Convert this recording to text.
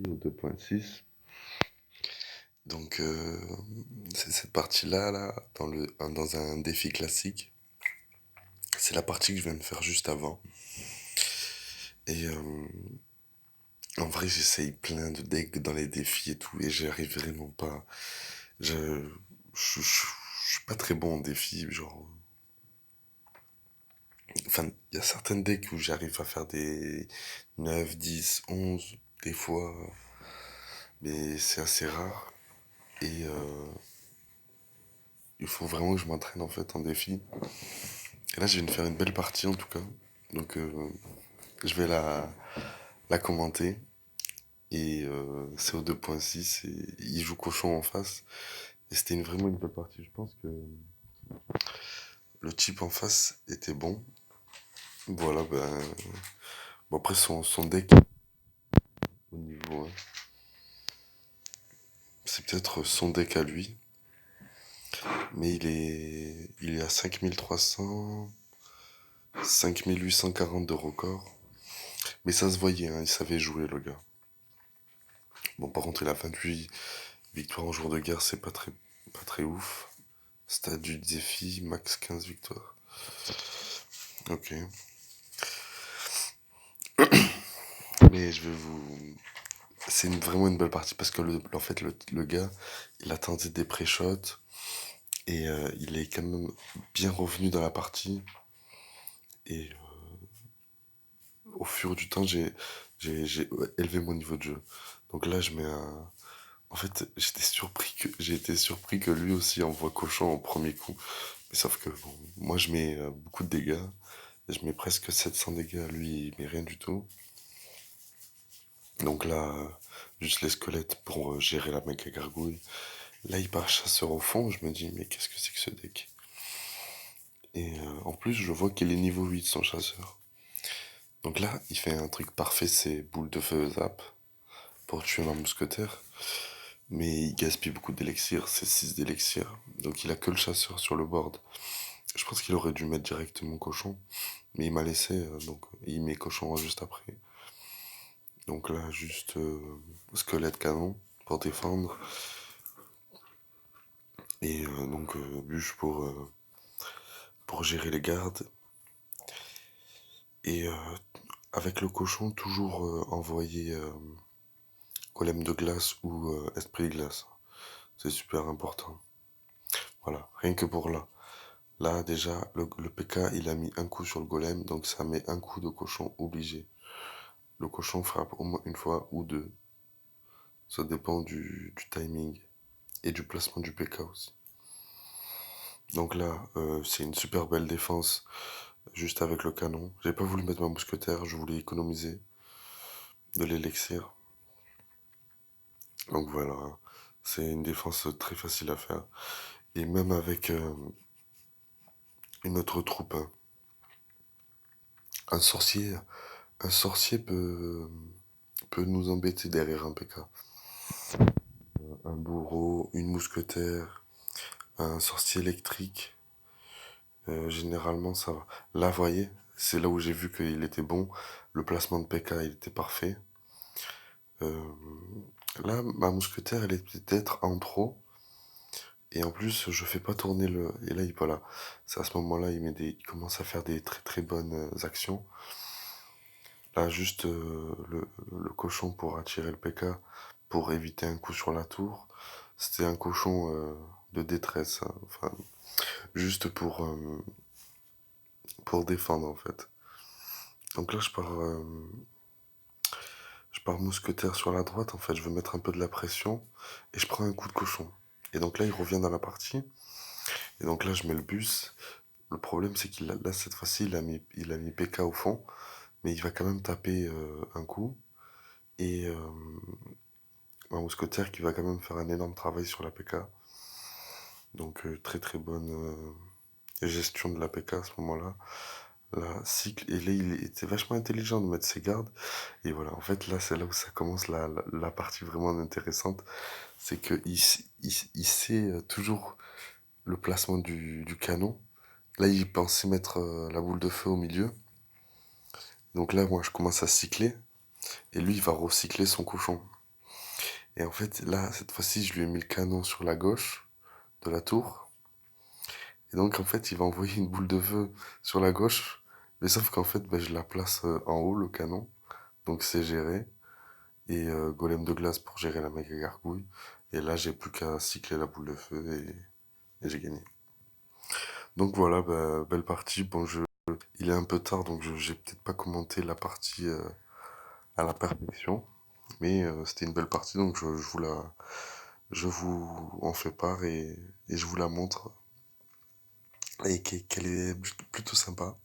au 2.6. Donc c'est cette partie-là, là, dans un défi classique. C'est la partie que je viens de faire juste avant. Et en vrai, j'essaye plein de decks dans les défis et tout, et j'y arrive vraiment pas. Je, je suis pas très bon en défi, genre. Enfin, il y a certaines decks où j'arrive à faire des 9, 10, 11 des fois, mais c'est assez rare. Et il faut vraiment que je m'entraîne en fait en défi. Et là, je viens de faire une belle partie en tout cas. Donc, je vais la commenter. Et c'est au 2.6 et il joue cochon en face. Et c'était vraiment une belle partie. Je pense que le type en face était bon. Voilà, ben. Bon, après, son deck au niveau, hein, c'est peut-être son deck à lui. Mais il est à 5300, 5840 de record. Mais ça se voyait, hein, il savait jouer le gars. Bon, par contre, il a 28 victoires en jour de guerre, c'est pas très ouf. Stade du défi, max 15 victoires. Ok. Mais je vais vous. C'est vraiment une belle partie parce que en fait, le gars, il a tenté des pré-shots et il est quand même bien revenu dans la partie. Et au fur du temps, j'ai élevé mon niveau de jeu. Donc là, je mets un. En fait, j'ai été surpris que lui aussi envoie cochon au premier coup. Mais sauf que bon, moi je mets beaucoup de dégâts. Je mets presque 700 dégâts, lui il met rien du tout. Donc là, juste les squelettes pour gérer la méga gargouille. Là, il part chasseur au fond. Je me dis, mais qu'est-ce que c'est que ce deck? Et en plus, je vois qu'il est niveau 8 son chasseur. Donc là, il fait un truc parfait, c'est boule de feu zap pour tuer ma mousquetaire. Mais il gaspille beaucoup d'élixir, c'est 6 d'élixir. Donc il a que le chasseur sur le board. Je pense qu'il aurait dû mettre directement cochon. Mais il m'a laissé, donc il met cochon juste après. Donc là, juste squelette canon pour défendre. Et donc bûche pour gérer les gardes. Et avec le cochon, toujours envoyer golem de glace ou esprit de glace. C'est super important. Voilà, rien que pour là. Là, déjà, le PK, il a mis un coup sur le golem, donc ça met un coup de cochon obligé. Le cochon frappe au moins une fois ou deux. Ça dépend du timing et du placement du PK aussi. Donc là, c'est une super belle défense juste avec le canon. J'ai pas voulu mettre ma mousquetaire, je voulais économiser de l'élixir. Donc voilà, c'est une défense très facile à faire. Et même avec une autre troupe, hein, un sorcier, un sorcier peut nous embêter derrière un PK. Un bourreau, une mousquetaire, un sorcier électrique, généralement ça va. Là, vous voyez, c'est là où j'ai vu qu'il était bon. Le placement de PK, il était parfait. Euh, Là, ma mousquetaire, elle est peut-être en trop. Et en plus, je fais pas tourner le. Et là, voilà. C'est à ce moment-là, il commence à faire des très très bonnes actions. Là, juste le cochon pour attirer le PK, pour éviter un coup sur la tour. C'était un cochon de détresse, hein. Enfin, juste pour défendre en fait. Donc là, je pars mousquetaire sur la droite. En fait, je veux mettre un peu de la pression et je prends un coup de cochon. Et donc là, il revient dans la partie. Et donc là, je mets le bus. Le problème, c'est là, cette fois-ci, il a mis PK au fond, mais il va quand même taper un coup. Et un mousquetaire qui va quand même faire un énorme travail sur la PK. Donc très très bonne gestion de la PK à ce moment-là. Là, cycle, et là, il était vachement intelligent de mettre ses gardes. Et voilà, en fait, là, c'est là où ça commence la partie vraiment intéressante. C'est qu'il sait toujours le placement du canon. Là, il pensait mettre la boule de feu au milieu. Donc là, moi, je commence à cycler. Et lui, il va recycler son cochon. Et en fait, là, cette fois-ci, je lui ai mis le canon sur la gauche de la tour. Et donc, en fait, il va envoyer une boule de feu sur la gauche. Mais sauf qu'en fait, bah, je la place en haut, le canon. Donc, c'est géré. Et golem de glace pour gérer la méga gargouille. Et là, j'ai plus qu'à cycler la boule de feu et j'ai gagné. Donc voilà, bah, belle partie. Bon, il est un peu tard, donc j'ai peut-être pas commenté la partie à la perfection. Mais c'était une belle partie, donc je vous en fais part et je vous la montre. Et qu'elle est plutôt sympa.